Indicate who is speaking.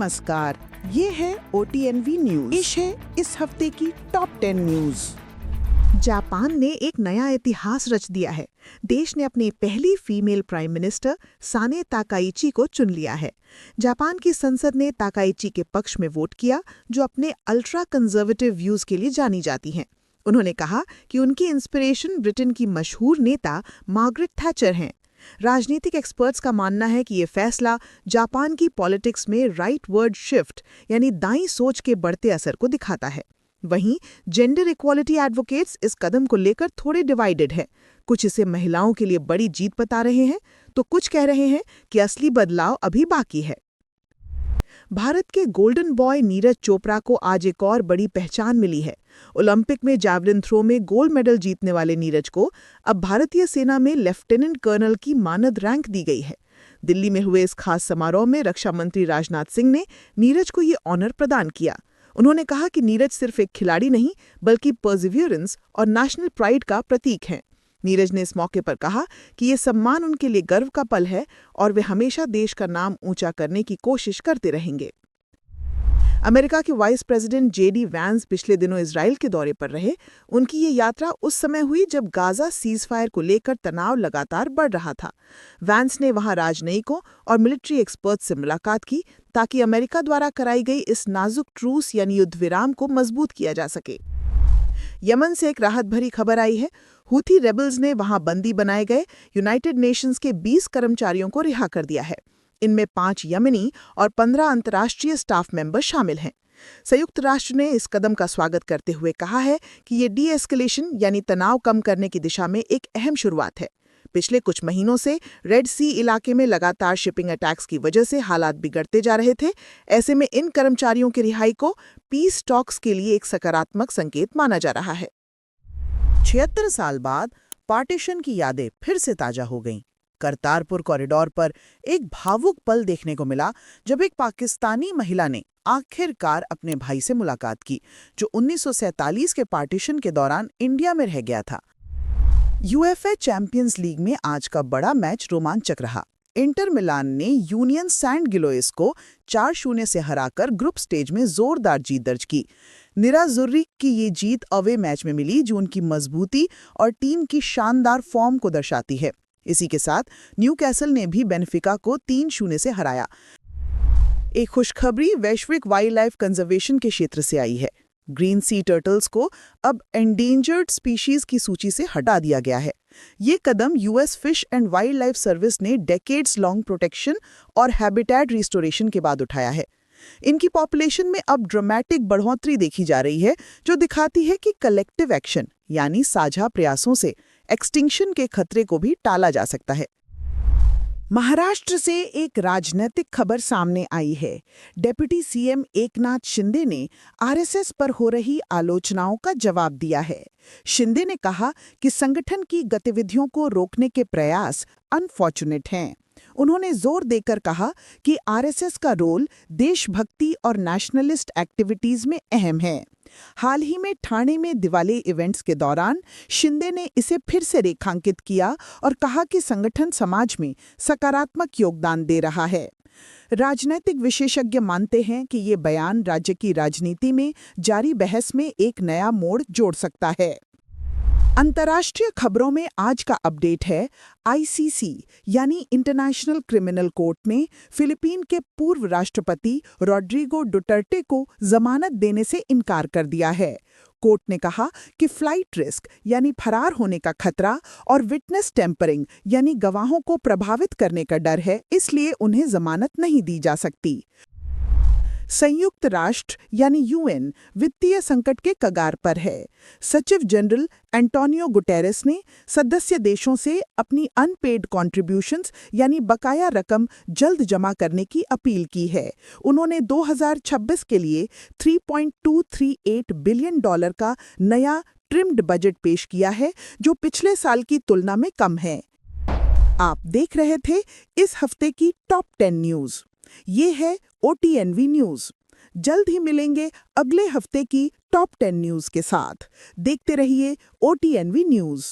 Speaker 1: नमस्कार, ये है OTNV न्यूज। पेश है इस हफ्ते की टॉप 10 न्यूज। जापान ने एक नया इतिहास रच दिया है। देश ने अपनी पहली female prime minister Sanae Takaichi को चुन लिया है। जापान की संसद ने ताकाइची के पक्ष में वोट किया, जो अपने अल्ट्रा कंजर्वेटिव व्यूज के लिए जानी जाती हैं। उन्होंने कहा कि उनकी इंस्पिरेशन ब्रिटेन की मशहूर नेता मार्गरेट थैचर हैं। राजनीतिक एक्सपर्ट्स का मानना है कि ये फैसला जापान की पॉलिटिक्स में राइट वर्ड शिफ्ट यानी दाईं सोच के बढ़ते असर को दिखाता है। वहीं जेंडर इक्वालिटी एडवोकेट्स इस कदम को लेकर थोड़े डिवाइडेड हैं। कुछ इसे महिलाओं के लिए बड़ी जीत बता रहे हैं, तो कुछ कह रहे हैं कि असली बदलाव अभी बाकी है। भारत के गोल्डन बॉय नीरज चोपड़ा को आज एक और बड़ी पहचान मिली है। ओलंपिक में जैवलिन थ्रो में गोल्ड मेडल जीतने वाले नीरज को अब भारतीय सेना में लेफ्टिनेंट कर्नल की मानद रैंक दी गई है। दिल्ली में हुए इस खास समारोह में रक्षा मंत्री राजनाथ सिंह ने नीरज को ये ऑनर प्रदान किया। उन्होंने कहा कि नीरज सिर्फ एक खिलाड़ी नहीं, बल्कि पर्सिवियरेंस और नेशनल प्राइड का प्रतीक हैं। नीरज ने इस मौके पर कहा कि ये सम्मान उनके लिए गर्व का पल है और वे हमेशा देश का नाम ऊंचा करने की कोशिश करते रहेंगे। अमेरिका के वाइस प्रेसिडेंट JD वैंस पिछले दिनों इजराइल के दौरे पर रहे। उनकी ये यात्रा उस समय हुई जब गाजा सीजफायर को लेकर तनाव लगातार बढ़ रहा था। वैंस ने वहां राजनयिकों और मिलिट्री एक्सपर्ट से मुलाकात की, ताकि अमेरिका द्वारा कराई गई इस नाजुक ट्रूस यानी युद्ध विराम को मजबूत किया जा सके। यमन से एक राहत भरी खबर आई है। हूथी रेबल्स ने वहां बंदी बनाए गए यूनाइटेड नेशंस के 20 कर्मचारियों को रिहा कर दिया है। इनमें 5 यमनी और 15 अंतर्राष्ट्रीय स्टाफ मेंबर शामिल हैं। संयुक्त राष्ट्र ने इस कदम का स्वागत करते हुए कहा है कि ये डी-एस्केलेशन यानी तनाव कम करने की दिशा में एक अहम शुरुआत है। पिछले कुछ महीनों से रेड सी इलाके में लगातार शिपिंग अटैक्स की वजह से हालात बिगड़ते जा रहे थे। ऐसे में इन कर्मचारियों की रिहाई को पीस टॉक्स के लिए एक सकारात्मक संकेत माना जा रहा है। 76 साल बाद पार्टीशन की यादें फिर से ताजा हो गईं। करतारपुर कॉरिडोर पर एक भावुक पल देखने को मिला, जब एक पाकिस्तानी महिला ने आखिरकार अपने भाई से मुलाकात की, जो 1947 के पार्टीशन के दौरान इंडिया में रह गया था। UEFA चैंपियंस लीग में आज का बड़ा मैच रोमांचक रहा। इंटर मिलान ने यूनियन सैंट गिलोइस को 4-0 से हराकर ग्रुप स्टेज में जोरदार जीत दर्ज की। निराजुर्री की ये जीत अवे मैच में मिली, जो उनकी मजबूती और टीम की शानदार फॉर्म को दर्शाती है। इसी के साथ न्यूकैसल ने भी बेनफिका को 3-0 से हराया। एक खुशखबरी वैश्विक वाइल्ड लाइफ कंजर्वेशन के क्षेत्र से आई है। ग्रीन सी टर्टल्स को अब एंडेंजर्ड स्पीशीज की सूची से हटा दिया गया है। ये कदम US fish and wild life service ने डेकेड्स लॉन्ग प्रोटेक्शन और हैबिटेट रिस्टोरेशन के बाद उठाया है। इनकी पॉपुलेशन में अब ड्रामेटिक बढ़ोतरी देखी जा रही है, जो दिखाती है कि कलेक्टिव एक्शन यानी साझा प्रयासों से एक्सटिंक्शन के खतरे को भी टाला जा सकता है। महाराष्ट्र से एक राजनीतिक खबर सामने आई है। डेप्यूटी CM एकनाथ शिंदे ने RSS पर हो रही आलोचनाओं का जवाब दिया है। शिंदे ने कहा कि संगठन की गतिविधियों को रोकने के प्रयास अनफॉर्चुनेट हैं। उन्होंने जोर देकर कहा कि RSS का रोल देशभक्ति और नेशनलिस्ट एक्टिविटीज में अहम है। हाल ही में ठाणे में दिवाली इवेंट्स के दौरान शिंदे ने इसे फिर से रेखांकित किया और कहा कि संगठन समाज में सकारात्मक योगदान दे रहा है। राजनीतिक विशेषज्ञ मानते हैं कि ये बयान राज्य की राजनीति में जारी बहस में एक नया मोड़ जोड़ सकता है। अंतर्राष्ट्रीय खबरों में आज का अपडेट है। ICC यानी इंटरनेशनल क्रिमिनल कोर्ट ने फिलीपीन के पूर्व राष्ट्रपति रोड्रिगो डुटर्टे को जमानत देने से इनकार कर दिया है। कोर्ट ने कहा कि फ्लाइट रिस्क यानी फरार होने का खतरा और विटनेस टेम्परिंग यानी गवाहों को प्रभावित करने का डर है, इसलिए उन्हें जमानत नहीं दी जा सकती। संयुक्त राष्ट्र यानी UN वित्तीय संकट के कगार पर है। सचिव जनरल एंटोनियो गुटेरेस ने सदस्य देशों से अपनी अनपेड कॉन्ट्रिब्यूशंस यानी बकाया रकम जल्द जमा करने की अपील की है। उन्होंने 2026 के लिए $3.238 बिलियन का नया ट्रिम्ड बजट पेश किया है, जो पिछले साल की तुलना में कम है। आप देख रहे थे इस हफ्ते की टॉप 10 न्यूज। ये है OTNV न्यूज। जल्द ही मिलेंगे अगले हफ्ते की टॉप 10 न्यूज के साथ। देखते रहिए OTNV न्यूज।